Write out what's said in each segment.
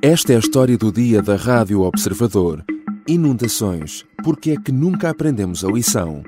Esta é a história do dia da Rádio Observador. Inundações. Porque é que nunca aprendemos a lição?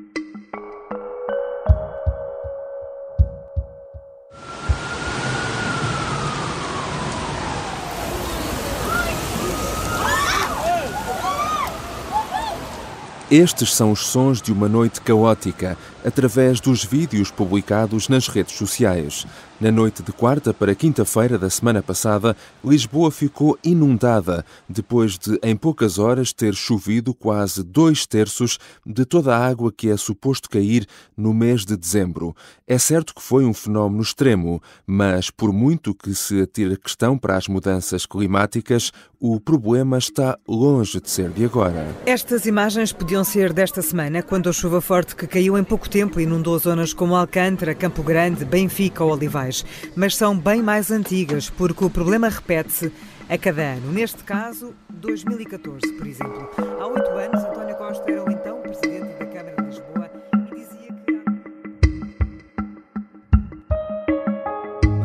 Estes são os sons de uma noite caótica, através dos vídeos publicados nas redes sociais. Na noite de quarta para quinta-feira da semana passada, Lisboa ficou inundada, depois de, em poucas horas, ter chovido quase 2/3 de toda a água que é suposto cair no mês de dezembro. É certo que foi um fenómeno extremo, mas, por muito que se atire a questão para as mudanças climáticas, o problema está longe de ser de agora. Estas imagens podiam ser desta semana, quando a chuva forte que caiu em pouco tempo inundou zonas como Alcântara, Campo Grande, Benfica ou Olivais. Mas são bem mais antigas, porque o problema repete-se a cada ano. Neste caso, 2014, por exemplo. Há 8 anos, António Costa era o então presidente da Câmara de Lisboa e dizia que...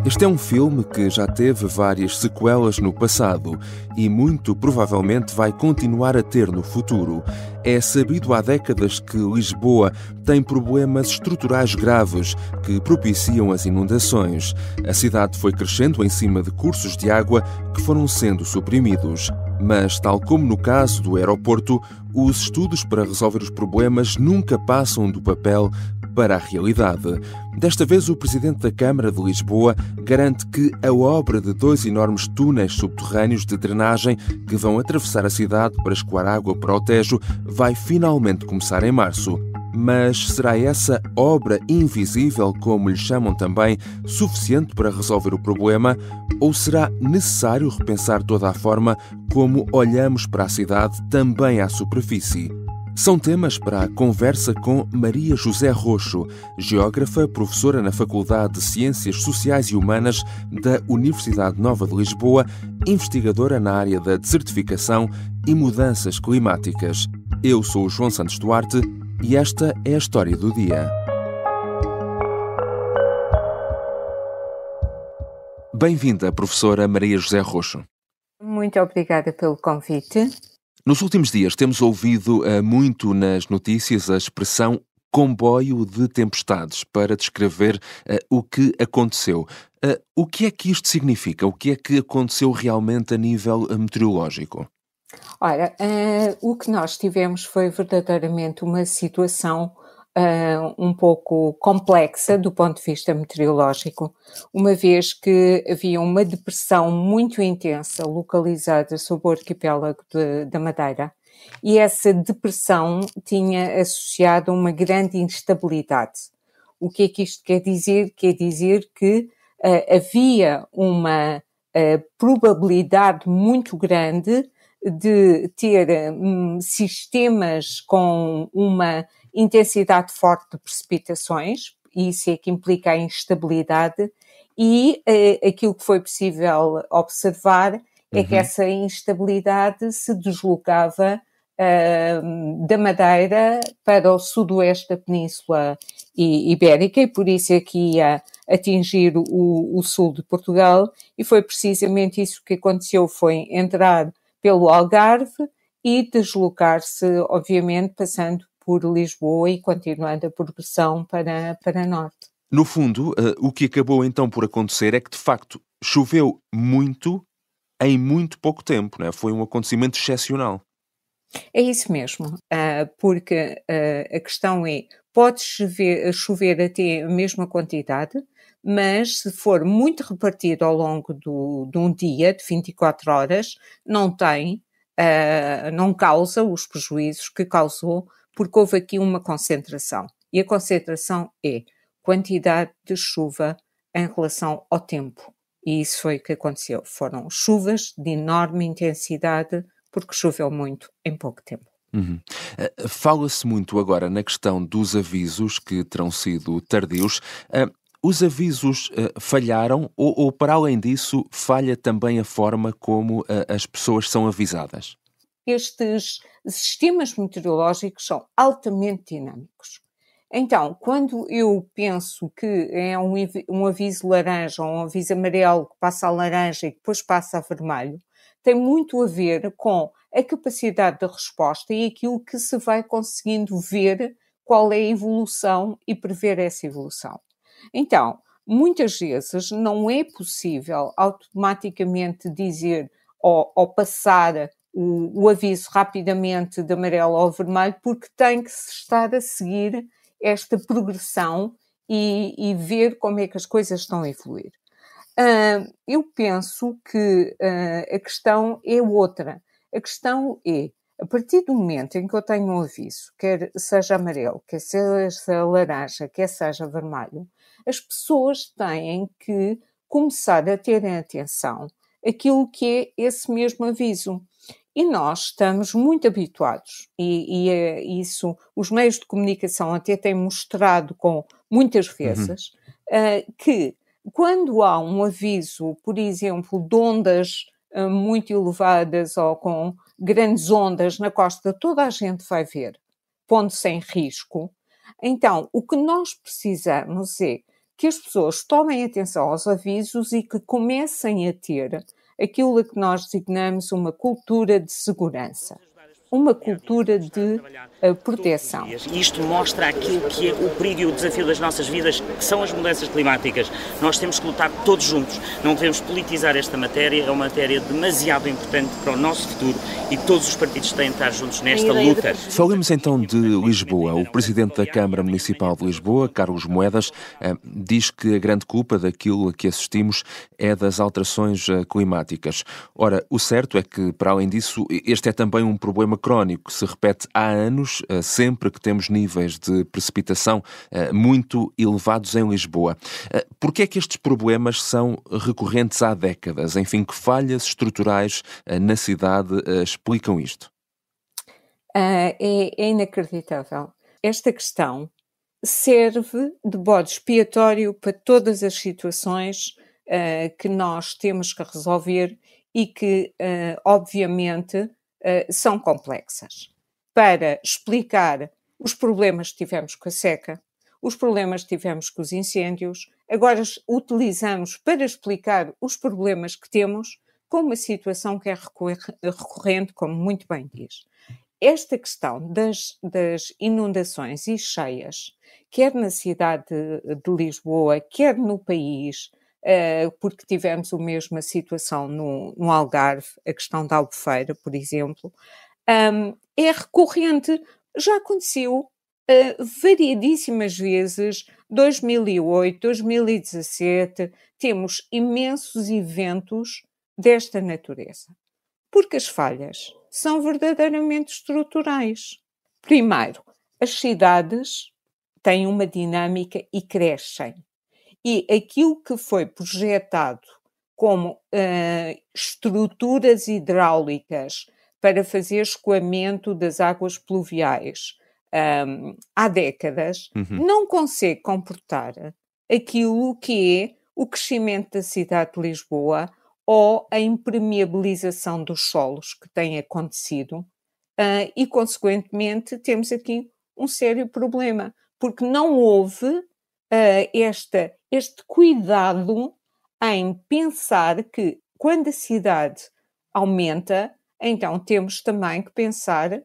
Este é um filme que já teve várias sequelas no passado e muito provavelmente vai continuar a ter no futuro. É sabido há décadas que Lisboa tem problemas estruturais graves que propiciam as inundações. A cidade foi crescendo em cima de cursos de água que foram sendo suprimidos. Mas, tal como no caso do aeroporto, os estudos para resolver os problemas nunca passam do papel para a realidade. Desta vez, o presidente da Câmara de Lisboa garante que a obra de 2 enormes túneis subterrâneos de drenagem que vão atravessar a cidade para escoar água para o Tejo vai finalmente começar em março. Mas será essa obra invisível, como lhe chamam também, suficiente para resolver o problema? Ou será necessário repensar toda a forma como olhamos para a cidade também à superfície? São temas para a conversa com Maria José Roxo, geógrafa, professora na Faculdade de Ciências Sociais e Humanas da Universidade Nova de Lisboa, investigadora na área da desertificação e mudanças climáticas. Eu sou o João Santos Duarte e esta é a história do dia. Bem-vinda, professora Maria José Roxo. Muito obrigada pelo convite. Nos últimos dias temos ouvido muito nas notícias a expressão comboio de tempestades para descrever o que aconteceu. O que é que isto significa? O que é que aconteceu realmente a nível meteorológico? Ora, o que nós tivemos foi verdadeiramente uma situação um pouco complexa do ponto de vista meteorológico, uma vez que havia uma depressão muito intensa localizada sobre o arquipélago da Madeira, e essa depressão tinha associado uma grande instabilidade. O que é que isto quer dizer? Quer dizer que havia uma probabilidade muito grande de ter sistemas com uma intensidade forte de precipitações, e isso é que implica a instabilidade, e aquilo que foi possível observar é que essa instabilidade se deslocava da Madeira para o sudoeste da Península Ibérica, e por isso é que ia atingir o sul de Portugal, e foi precisamente isso que aconteceu, foi entrar pelo Algarve e deslocar-se, obviamente, passando por Lisboa e continuando a progressão para norte. No fundo, o que acabou então por acontecer é que, de facto, choveu muito em muito pouco tempo, não é? Foi um acontecimento excepcional. É isso mesmo, porque a questão é, pode chover até a mesma quantidade, mas se for muito repartido ao longo de um dia, de 24 horas, não causa os prejuízos que causou, porque houve aqui uma concentração. E a concentração é quantidade de chuva em relação ao tempo. E isso foi o que aconteceu. Foram chuvas de enorme intensidade, porque choveu muito em pouco tempo. Fala-se muito agora na questão dos avisos que terão sido tardios. Os avisos falharam ou, para além disso, falha também a forma como as pessoas são avisadas? Estes sistemas meteorológicos são altamente dinâmicos. Então, quando eu penso que é um aviso laranja ou um aviso amarelo que passa a laranja e depois passa a vermelho, tem muito a ver com a capacidade de resposta e aquilo que se vai conseguindo ver qual é a evolução e prever essa evolução. Então, muitas vezes não é possível automaticamente dizer ou passar o aviso rapidamente de amarelo ao vermelho, porque tem que se estar a seguir esta progressão e ver como é que as coisas estão a evoluir. Eu penso que a questão é outra. A questão é, a partir do momento em que eu tenho um aviso, quer seja amarelo, quer seja laranja, quer seja vermelho, as pessoas têm que começar a terem atenção àquilo que é esse mesmo aviso. E nós estamos muito habituados, e é isso, os meios de comunicação até têm mostrado com muitas vezes, que quando há um aviso, por exemplo, de ondas muito elevadas ou com grandes ondas na costa, toda a gente vai ver, pondo-se em risco. Então, o que nós precisamos é que as pessoas tomem atenção aos avisos e que comecem a ter aquilo a que nós designamos uma cultura de segurança, uma cultura de proteção. Isto mostra aquilo que é o perigo e o desafio das nossas vidas, que são as mudanças climáticas. Nós temos que lutar todos juntos, não devemos politizar esta matéria, é uma matéria demasiado importante para o nosso futuro e todos os partidos têm de estar juntos nesta luta. Falemos então de Lisboa. O Presidente da Câmara Municipal de Lisboa, Carlos Moedas, diz que a grande culpa daquilo a que assistimos é das alterações climáticas. Ora, o certo é que, para além disso, este é também um problema crónico que se repete há anos, sempre que temos níveis de precipitação muito elevados em Lisboa. Por que é que estes problemas são recorrentes há décadas? Enfim, que falhas estruturais na cidade explicam isto? É inacreditável. Esta questão serve de bode expiatório para todas as situações que nós temos que resolver e que, obviamente, são complexas. Para explicar os problemas que tivemos com a seca, os problemas que tivemos com os incêndios, agora utilizamos para explicar os problemas que temos com uma situação que é recorrente, como muito bem diz. Esta questão das inundações e cheias, quer na cidade de Lisboa, quer no país, porque tivemos a mesma situação no Algarve, a questão da Albufeira, por exemplo, é recorrente, já aconteceu variedíssimas vezes, 2008, 2017, temos imensos eventos desta natureza. Porque as falhas são verdadeiramente estruturais. Primeiro, as cidades têm uma dinâmica e crescem. E aquilo que foi projetado como estruturas hidráulicas para fazer escoamento das águas pluviais há décadas, não consegue comportar aquilo que é o crescimento da cidade de Lisboa ou a impermeabilização dos solos que tem acontecido e, consequentemente, temos aqui um sério problema, porque não houve este cuidado em pensar que quando a cidade aumenta, então temos também que pensar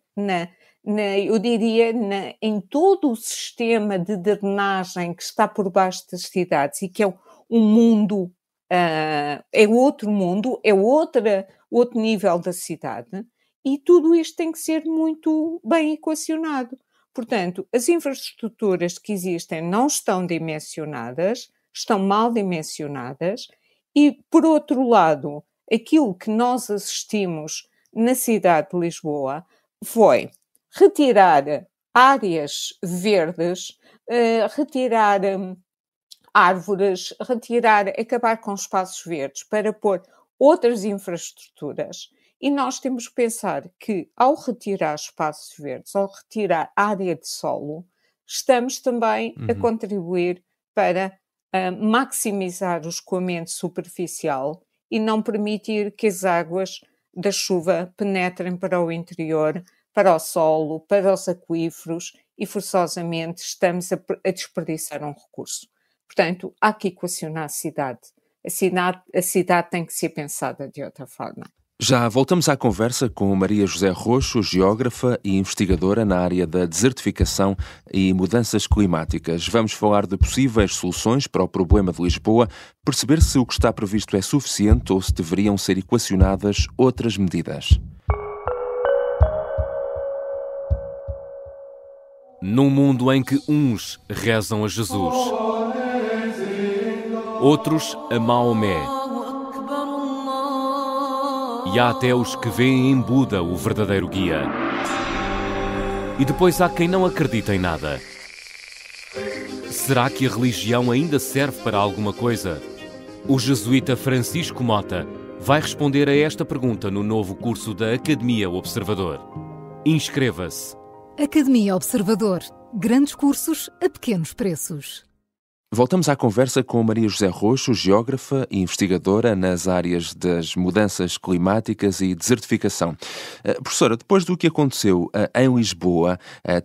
em todo o sistema de drenagem que está por baixo das cidades e que é um mundo, é outro mundo, é outro nível da cidade, e tudo isto tem que ser muito bem equacionado. Portanto, as infraestruturas que existem não estão dimensionadas, estão mal dimensionadas, e, por outro lado, aquilo que nós assistimos na cidade de Lisboa foi retirar áreas verdes, retirar árvores, acabar com espaços verdes para pôr outras infraestruturas. E nós temos que pensar que, ao retirar espaços verdes, ao retirar área de solo, estamos também a contribuir para maximizar o escoamento superficial e não permitir que as águas da chuva penetrem para o interior, para o solo, para os aquíferos e, forçosamente, estamos a desperdiçar um recurso. Portanto, há que equacionar a cidade. A cidade tem que ser pensada de outra forma. Já voltamos à conversa com Maria José Roxo, geógrafa e investigadora na área da desertificação e mudanças climáticas. Vamos falar de possíveis soluções para o problema de Lisboa, perceber se o que está previsto é suficiente ou se deveriam ser equacionadas outras medidas. Num mundo em que uns rezam a Jesus, outros a Maomé, e há até os que veem em Buda o verdadeiro guia. E depois há quem não acredita em nada. Será que a religião ainda serve para alguma coisa? O jesuíta Francisco Mota vai responder a esta pergunta no novo curso da Academia Observador. Inscreva-se. Academia Observador. Grandes cursos a pequenos preços. Voltamos à conversa com Maria José Roxo, geógrafa e investigadora nas áreas das mudanças climáticas e desertificação. Professora, depois do que aconteceu em Lisboa,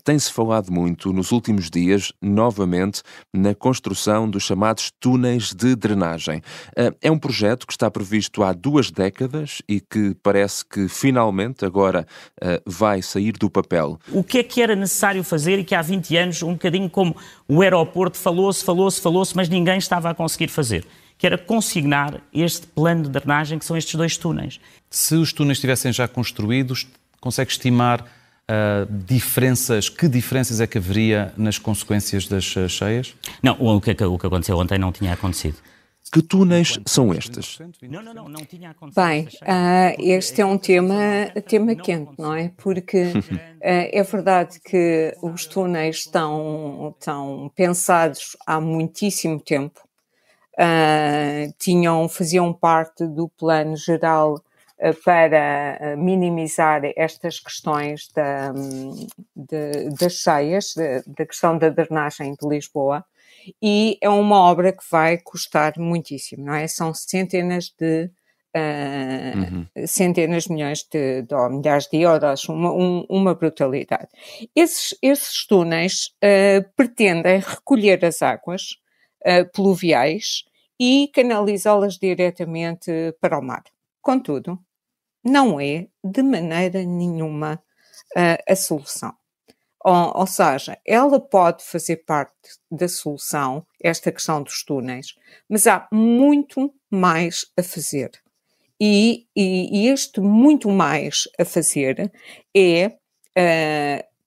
tem-se falado muito nos últimos dias, novamente, na construção dos chamados túneis de drenagem. É um projeto que está previsto há 2 décadas e que parece que finalmente agora vai sair do papel. O que é que era necessário fazer e que há 20 anos, um bocadinho como o aeroporto, falou-se, mas ninguém estava a conseguir fazer, que era consignar este plano de drenagem, que são estes 2 túneis. Se os túneis estivessem já construídos, consegue estimar que diferenças é que haveria nas consequências das cheias? Não, o que aconteceu ontem não tinha acontecido. Que túneis são estes? Não tinha acontecido. Bem, este é um tema quente, não é? Porque é verdade que os túneis estão pensados há muitíssimo tempo. Faziam parte do plano geral para minimizar estas questões das cheias, da questão da drenagem de Lisboa. E é uma obra que vai custar muitíssimo, não é? São centenas de milhões ou milhares de euros, uma brutalidade. Esses túneis pretendem recolher as águas pluviais e canalizá-las diretamente para o mar. Contudo, não é de maneira nenhuma a solução. Ou seja, ela pode fazer parte da solução, esta questão dos túneis, mas há muito mais a fazer. E este muito mais a fazer é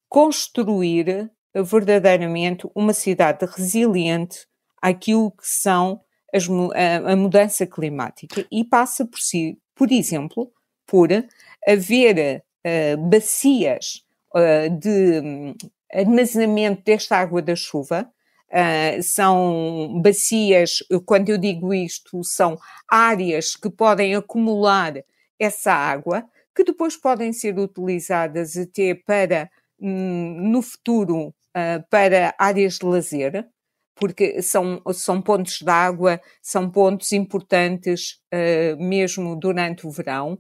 construir verdadeiramente uma cidade resiliente àquilo que são a mudança climática. E passa por exemplo, por haver bacias de armazenamento desta água da chuva. São bacias, quando eu digo isto, são áreas que podem acumular essa água, que depois podem ser utilizadas até para, no futuro, para áreas de lazer, porque são pontos de água, são pontos importantes mesmo durante o verão,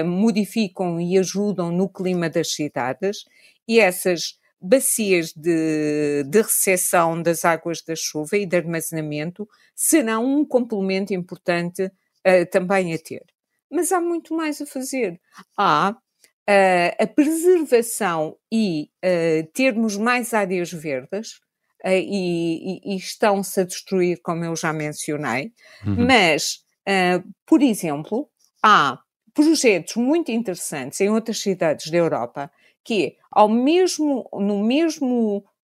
modificam e ajudam no clima das cidades, e essas bacias de recepção das águas da chuva e de armazenamento serão um complemento importante também a ter. Mas há muito mais a fazer. Há a preservação e termos mais áreas verdes, e estão-se a destruir, como eu já mencionei, mas, por exemplo, há projetos muito interessantes em outras cidades da Europa, que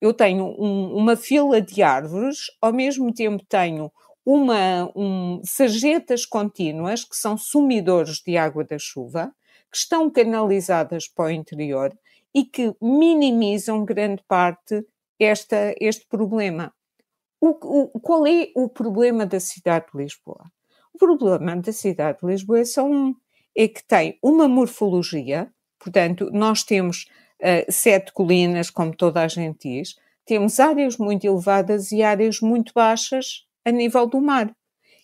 eu tenho uma fila de árvores, ao mesmo tempo tenho sarjetas contínuas, que são sumidores de água da chuva, que estão canalizadas para o interior e que minimizam grande parte este problema. Qual é o problema da cidade de Lisboa? O problema da cidade de Lisboa é que tem uma morfologia, portanto, nós temos 7 colinas, como toda a gente diz, temos áreas muito elevadas e áreas muito baixas a nível do mar.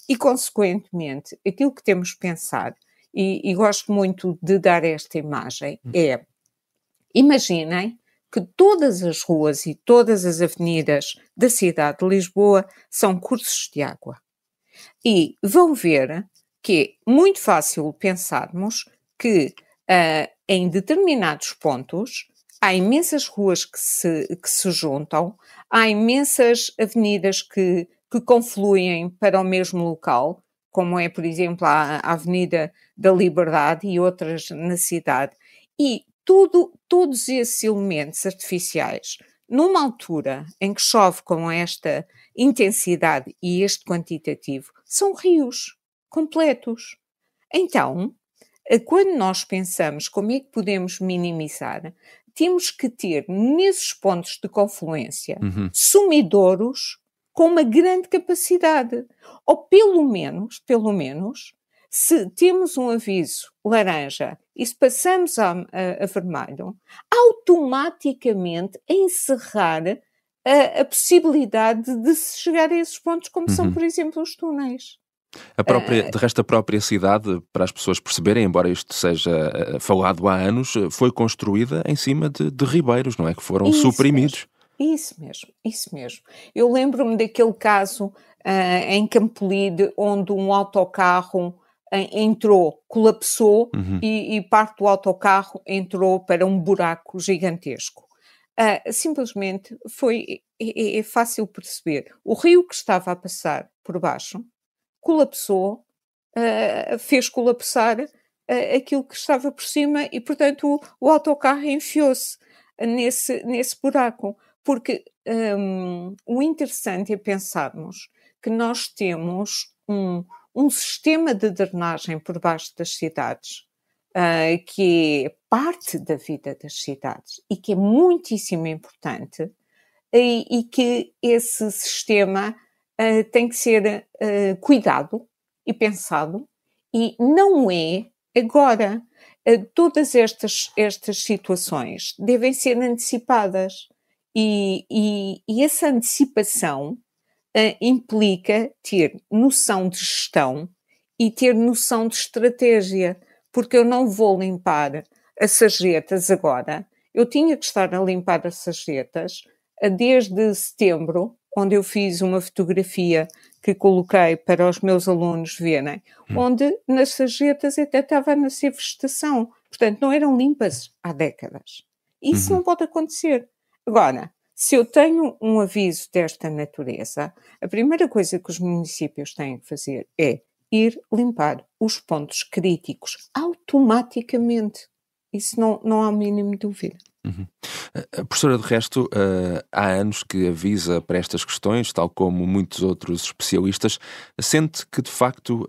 E, consequentemente, aquilo que temos que pensar, e gosto muito de dar esta imagem, é, imaginem que todas as ruas e todas as avenidas da cidade de Lisboa são cursos de água. E vão ver que é muito fácil pensarmos que em determinados pontos há imensas ruas que se juntam, há imensas avenidas que confluem para o mesmo local, como é, por exemplo, a Avenida da Liberdade e outras na cidade, e todos esses elementos artificiais, numa altura em que chove com esta intensidade e este quantitativo, são rios completos. Então, quando nós pensamos como é que podemos minimizar, temos que ter nesses pontos de confluência sumidouros com uma grande capacidade. Ou pelo menos, se temos um aviso laranja e se passamos a vermelho, automaticamente encerrar a possibilidade de se chegar a esses pontos, como são, por exemplo, os túneis. De resto, a própria cidade, para as pessoas perceberem, embora isto seja falado há anos, foi construída em cima de ribeiros, não é? Que foram suprimidos. Isso mesmo. Eu lembro-me daquele caso em Campolide, onde um autocarro entrou, colapsou e parte do autocarro entrou para um buraco gigantesco. Simplesmente é fácil perceber. O rio que estava a passar por baixo colapsou, fez colapsar aquilo que estava por cima e, portanto, o autocarro enfiou-se nesse buraco. Porque o interessante é pensarmos que nós temos um sistema de drenagem por baixo das cidades, que é parte da vida das cidades e que é muitíssimo importante, e que esse sistema tem que ser cuidado e pensado, e não é agora. Todas estas situações devem ser antecipadas. E essa antecipação implica ter noção de gestão e ter noção de estratégia, porque eu não vou limpar as sarjetas agora. Eu tinha que estar a limpar as sarjetas desde setembro, onde eu fiz uma fotografia que coloquei para os meus alunos verem, onde nas sarjetas até estava a nascer vegetação. Portanto, não eram limpas há décadas. Isso não pode acontecer. Agora, se eu tenho um aviso desta natureza, a primeira coisa que os municípios têm que fazer é ir limpar os pontos críticos automaticamente. Isso não há o mínimo de dúvida. Professora, de resto, há anos que avisa para estas questões, tal como muitos outros especialistas. Sente que, de facto,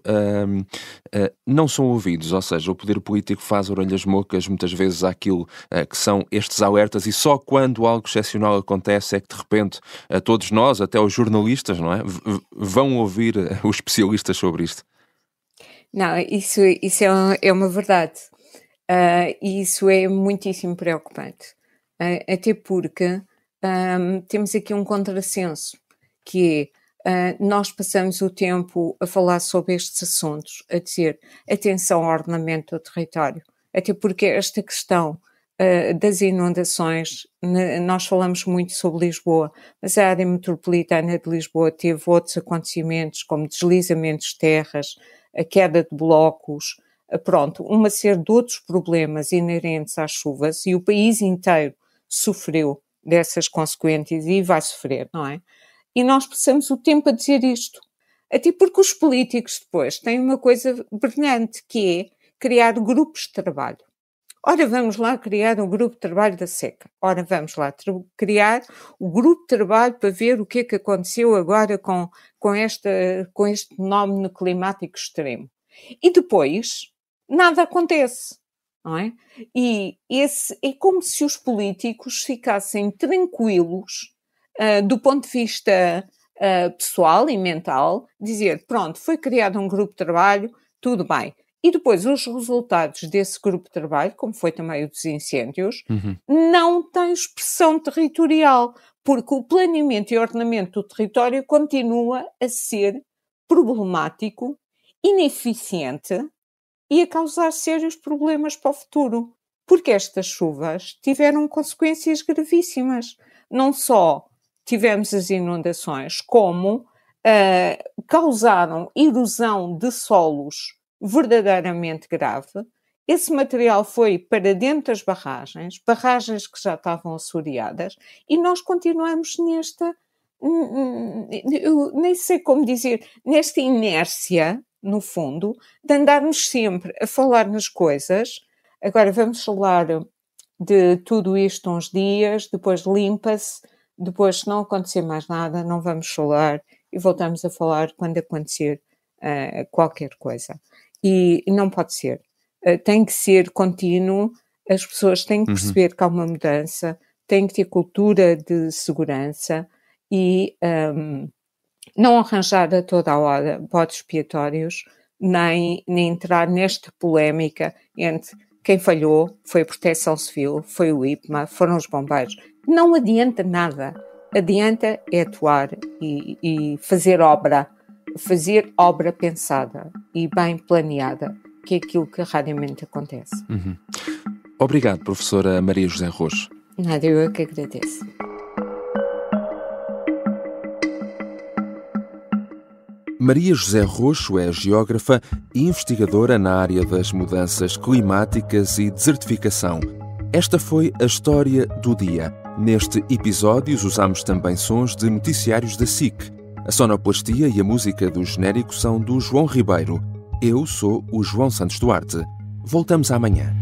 não são ouvidos, ou seja, o poder político faz orelhas mocas muitas vezes àquilo que são estes alertas, e só quando algo excepcional acontece é que, de repente, todos nós, até os jornalistas, não é, vão ouvir os especialistas sobre isto? Não, isso é uma verdade. E isso é muitíssimo preocupante, até porque temos aqui um contrassenso, que é, nós passamos o tempo a falar sobre estes assuntos, a dizer atenção ao ordenamento do território, até porque esta questão das inundações, nós falamos muito sobre Lisboa, mas a área metropolitana de Lisboa teve outros acontecimentos, como deslizamentos de terras, a queda de blocos, pronto, uma série de outros problemas inerentes às chuvas, e o país inteiro sofreu dessas consequências e vai sofrer, não é? E nós passamos o tempo a dizer isto, até porque os políticos depois têm uma coisa brilhante, que é criar grupos de trabalho. Ora, vamos lá criar um grupo de trabalho da seca. Ora, vamos lá criar o grupo de trabalho para ver o que é que aconteceu agora com este fenómeno climático extremo. E depois nada acontece, não é? E é como se os políticos ficassem tranquilos do ponto de vista pessoal e mental, dizer, pronto, foi criado um grupo de trabalho, tudo bem. E depois os resultados desse grupo de trabalho, como foi também o dos incêndios, não têm expressão territorial, porque o planeamento e ordenamento do território continua a ser problemático, ineficiente e a causar sérios problemas para o futuro, porque estas chuvas tiveram consequências gravíssimas. Não só tivemos as inundações, como causaram erosão de solos verdadeiramente grave esse material foi para dentro das barragens que já estavam assoreadas, e nós continuamos eu nem sei como dizer, nesta inércia, no fundo, de andarmos sempre a falar nas coisas. Agora vamos falar de tudo isto uns dias, depois limpa-se, depois, se não acontecer mais nada, não vamos falar e voltamos a falar quando acontecer qualquer coisa. E não pode ser. Tem que ser contínuo, as pessoas têm que perceber que há uma mudança, têm que ter cultura de segurança e não arranjar a toda a hora bodes expiatórios, nem entrar nesta polémica entre quem falhou, foi a Proteção Civil, foi o IPMA, foram os bombeiros. Não adianta nada. Adianta é atuar e fazer obra pensada e bem planeada, que é aquilo que raramente acontece. Obrigado, professora Maria José Roxo. Nada, eu é que agradeço. Maria José Roxo é geógrafa e investigadora na área das mudanças climáticas e desertificação. Esta foi a história do dia. Neste episódio usamos também sons de noticiários da SIC. A sonoplastia e a música do genérico são do João Ribeiro. Eu sou o João Santos Duarte. Voltamos amanhã.